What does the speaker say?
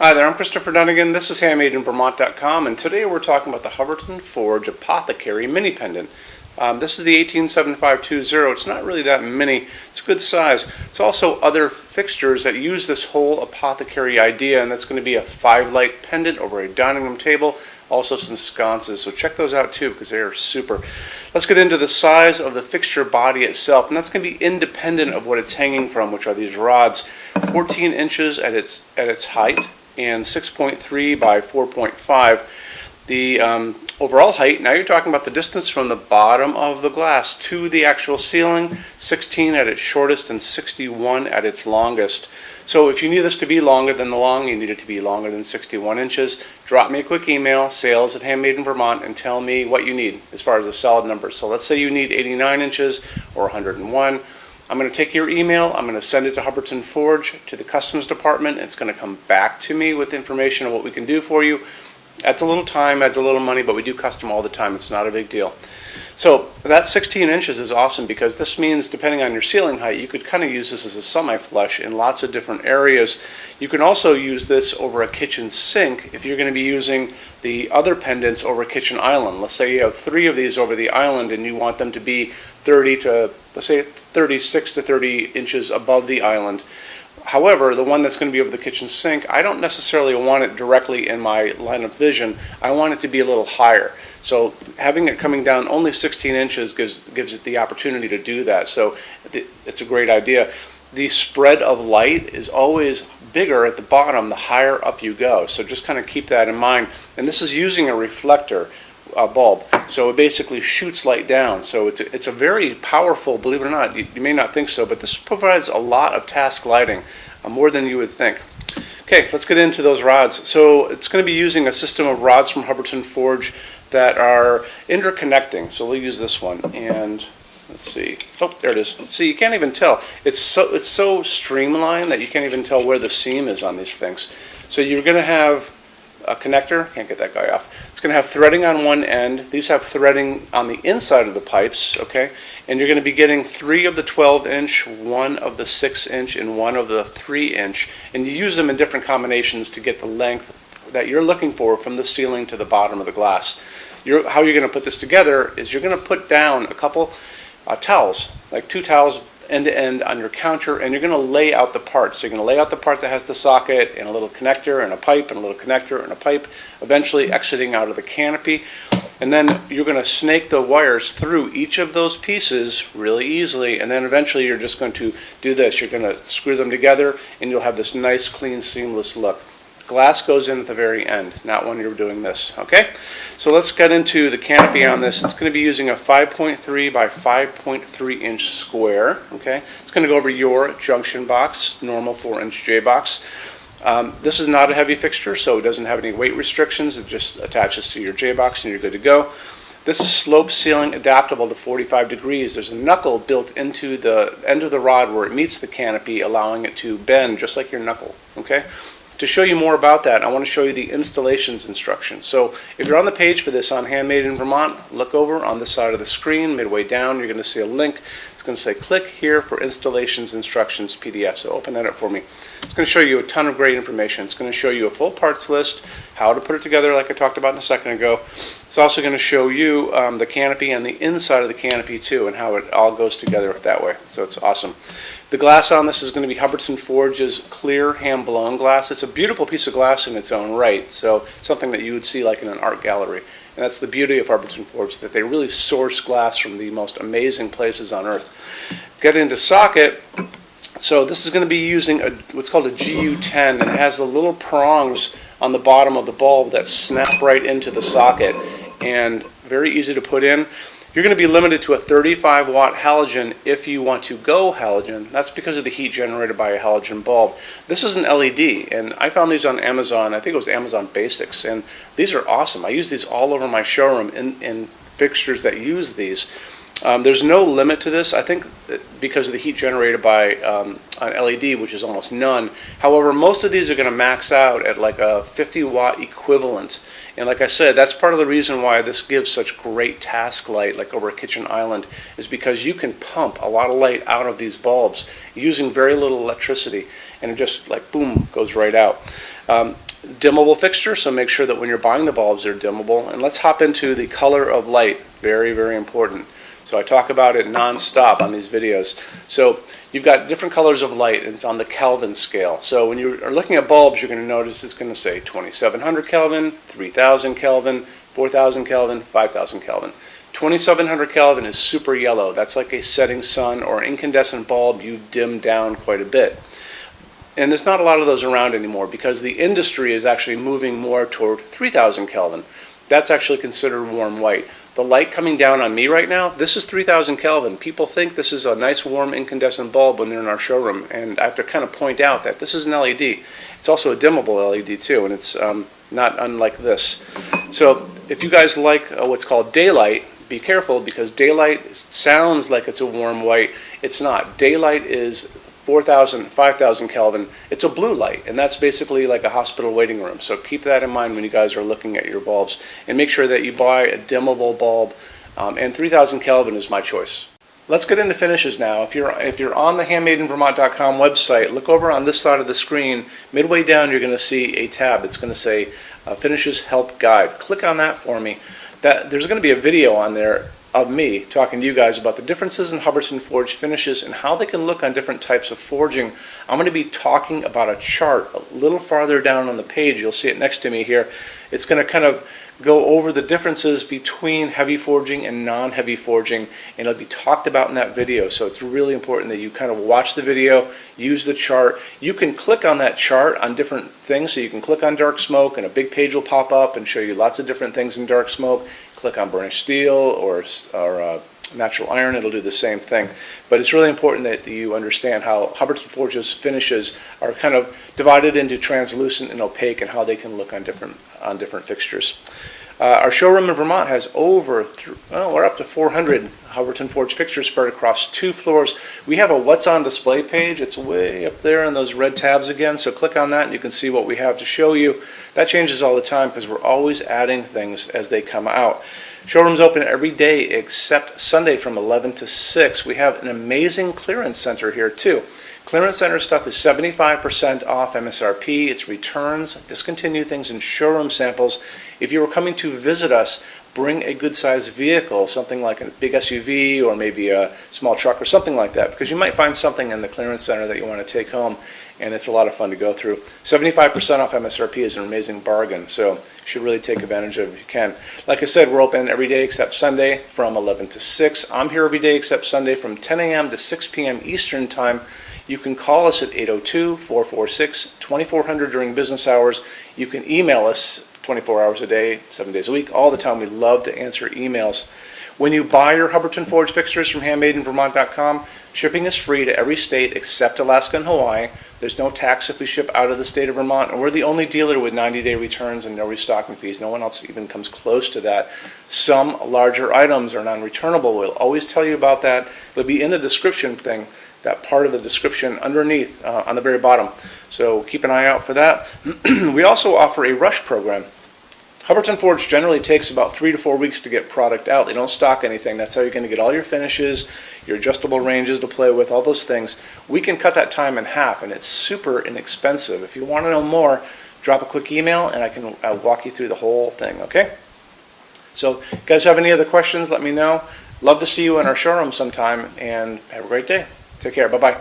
Hi there, I'm Christopher Dunnigan. This is HandmadeInVermont.com, and today we're talking about the Hubbardton Forge Apothecary Mini Pendant. This is the 187520. It's not really that mini. It's a good size. It's also other fixtures that use this whole apothecary idea, and that's going to be a 5-light pendant over a dining room table, also some sconces. So check those out too, because they are super. Let's get into the size of the fixture body itself, and that's going to be independent of what it's hanging from, which are these rods. 14 inches at its height, and 6.3 by 4.5. The overall height, now you're talking about the distance from the bottom of the glass to the actual ceiling, 16 at its shortest and 61 at its longest. So if you need this to be longer than the long, you need it to be longer than 61 inches, drop me a quick email, sales@HandmadeInVermont, and tell me what you need as far as a solid number. So let's say you need 89 inches or 101. I'm going to take your email, I'm going to send it to Hubbardton Forge, to the customs department. It's going to come back to me with information on what we can do for you. Adds a little time, adds a little money, but we do custom all the time. It's not a big deal. So that 16 inches is awesome, because this means, depending on your ceiling height, you could kind of use this as a semi-flush in lots of different areas. You can also use this over a kitchen sink if you're going to be using the other pendants over a kitchen island. Let's say you have 3 of these over the island and you want them to be 36 to 30 inches above the island. However, the one that's going to be over the kitchen sink, I don't necessarily want it directly in my line of vision. I want it to be a little higher. So having it coming down only 16 inches gives it the opportunity to do that. So it's a great idea. The spread of light is always bigger at the bottom the higher up you go. So just kind of keep that in mind. And this is using a reflector bulb, so it basically shoots light down. So it's a very powerful, believe it or not, you may not think so, but this provides a lot of task lighting, more than you would think. Okay, let's get into those rods. So it's going to be using a system of rods from Hubbardton Forge that are interconnecting. So we'll use this one, and let's see. Oh, there it is. See, you can't even tell. It's so streamlined that you can't even tell where the seam is on these things. So you're going to have a connector, can't get that guy off. It's going to have threading on one end. These have threading on the inside of the pipes, okay? And you're going to be getting 3 of the 12-inch, 1 of the 6-inch, and 1 of the 3-inch. And you use them in different combinations to get the length that you're looking for from the ceiling to the bottom of the glass. How you're going to put this together is you're going to put down a couple towels, like 2 towels end to end on your counter, and you're going to lay out the parts. So you're going to lay out the part that has the socket and a little connector and a pipe and a little connector and a pipe, eventually exiting out of the canopy. And then you're going to snake the wires through each of those pieces really easily, and then eventually you're just going to do this. You're going to screw them together, and you'll have this nice, clean, seamless look. Glass goes in at the very end, not when you're doing this, okay? So let's get into the canopy on this. It's going to be using a 5.3 by 5.3 inch square, okay? It's going to go over your junction box, normal 4-inch J box. This is not a heavy fixture, so it doesn't have any weight restrictions. It just attaches to your J box and you're good to go. This is slope ceiling adaptable to 45 degrees. There's a knuckle built into the end of the rod where it meets the canopy, allowing it to bend just like your knuckle, okay? To show you more about that, I want to show you the installations instructions. So if you're on the page for this on Handmade in Vermont, look over on this side of the screen, midway down, you're going to see a link. It's going to say click here for installations instructions PDF. So open that up for me. It's going to show you a ton of great information. It's going to show you a full parts list, how to put it together like I talked about a second ago. It's also going to show you the canopy and the inside of the canopy too, and how it all goes together that way. So it's awesome. The glass on this is going to be Hubbardton Forge's clear hand-blown glass. It's a beautiful piece of glass in its own right, so something that you would see like in an art gallery. And that's the beauty of Hubbardton Forge, that they really source glass from the most amazing places on earth. Get into socket. So this is going to be using what's called a GU10, and it has the little prongs on the bottom of the bulb that snap right into the socket, and very easy to put in. You're going to be limited to a 35-watt halogen if you want to go halogen. That's because of the heat generated by a halogen bulb. This is an LED, and I found these on Amazon. I think it was Amazon Basics, and these are awesome. I use these all over my showroom in fixtures that use these. There's no limit to this, I think, because of the heat generated by an LED, which is almost none. However, most of these are going to max out at like a 50-watt equivalent. And like I said, that's part of the reason why this gives such great task light, like over a kitchen island, is because you can pump a lot of light out of these bulbs using very little electricity, and it just like boom, goes right out. dimmable fixture, so make sure that when you're buying the bulbs they're dimmable. And let's hop into the color of light. Very, very important. So I talk about it non-stop on these videos. So you've got different colors of light, and it's on the Kelvin scale. So when you are looking at bulbs, you're going to notice it's going to say 2700 Kelvin, 3000 Kelvin, 4000 Kelvin, 5000 Kelvin. 2700 Kelvin is super yellow. That's like a setting sun or incandescent bulb you've dimmed down quite a bit. And there's not a lot of those around anymore because the industry is actually moving more toward 3000 Kelvin. That's actually considered warm white. The light coming down on me right now, this is 3000 Kelvin. People think this is a nice warm incandescent bulb when they're in our showroom, and I have to kind of point out that this is an LED. It's also a dimmable LED too, and it's not unlike this. So if you guys like what's called daylight, be careful because daylight sounds like it's a warm white. It's not. Daylight is 4000, 5000 Kelvin. It's a blue light, and that's basically like a hospital waiting room. So keep that in mind when you guys are looking at your bulbs, and make sure that you buy a dimmable bulb, and 3000 Kelvin is my choice. Let's get into finishes now. If you're on the HandmadeInVermont.com website, look over on this side of the screen. Midway down, you're going to see a tab. It's going to say Finishes Help Guide. Click on that for me. There's going to be a video on there of me talking to you guys about the differences in Hubbardton forged finishes and how they can look on different types of forging. I'm going to be talking about a chart a little farther down on the page. You'll see it next to me here. It's going to kind of go over the differences between heavy forging and non-heavy forging, and it'll be talked about in that video. So it's really important that you kind of watch the video, use the chart. You can click on that chart on different things. So you can click on dark smoke and a big page will pop up and show you lots of different things in dark smoke. Click on burnished steel or natural iron, it'll do the same thing. But it's really important that you understand how Hubbardton Forge's finishes are kind of divided into translucent and opaque, and how they can look on different fixtures. Our showroom in Vermont has we're up to 400 Hubbardton Forge fixtures spread across 2 floors. We have a What's on Display page. It's way up there in those red tabs again, so click on that and you can see what we have to show you. That changes all the time because we're always adding things as they come out. Showroom's open every day except Sunday from 11 to 6. We have an amazing clearance center here too. Clearance center stuff is 75% off MSRP. It's returns, discontinued things, and showroom samples. If you were coming to visit us, bring a good-sized vehicle, something like a big SUV or maybe a small truck or something like that, because you might find something in the clearance center that you want to take home, and it's a lot of fun to go through. 75% off MSRP is an amazing bargain, so you should really take advantage of it if you can. Like I said, we're open every day except Sunday from 11 to 6. I'm here every day except Sunday from 10 a.m. to 6 p.m. Eastern Time. You can call us at 802-446-2400 during business hours. You can email us 24 hours a day, 7 days a week, all the time. We love to answer emails. When you buy your Hubbardton Forge fixtures from HandmadeInVermont.com, shipping is free to every state except Alaska and Hawaii. There's no tax if we ship out of the state of Vermont, and we're the only dealer with 90-day returns and no restocking fees. No one else even comes close to that. Some larger items are non-returnable. We'll always tell you about that. It'll be in the description thing, that part of the description underneath on the very bottom. So keep an eye out for that. We also offer a rush program. Hubbardton Forge generally takes about 3 to 4 weeks to get product out. They don't stock anything. That's how you're going to get all your finishes, your adjustable ranges to play with, all those things. We can cut that time in half, and it's super inexpensive. If you want to know more, drop a quick email, and I can walk you through the whole thing, okay? So if you guys have any other questions, let me know. Love to see you in our showroom sometime, and have a great day. Take care. Bye-bye.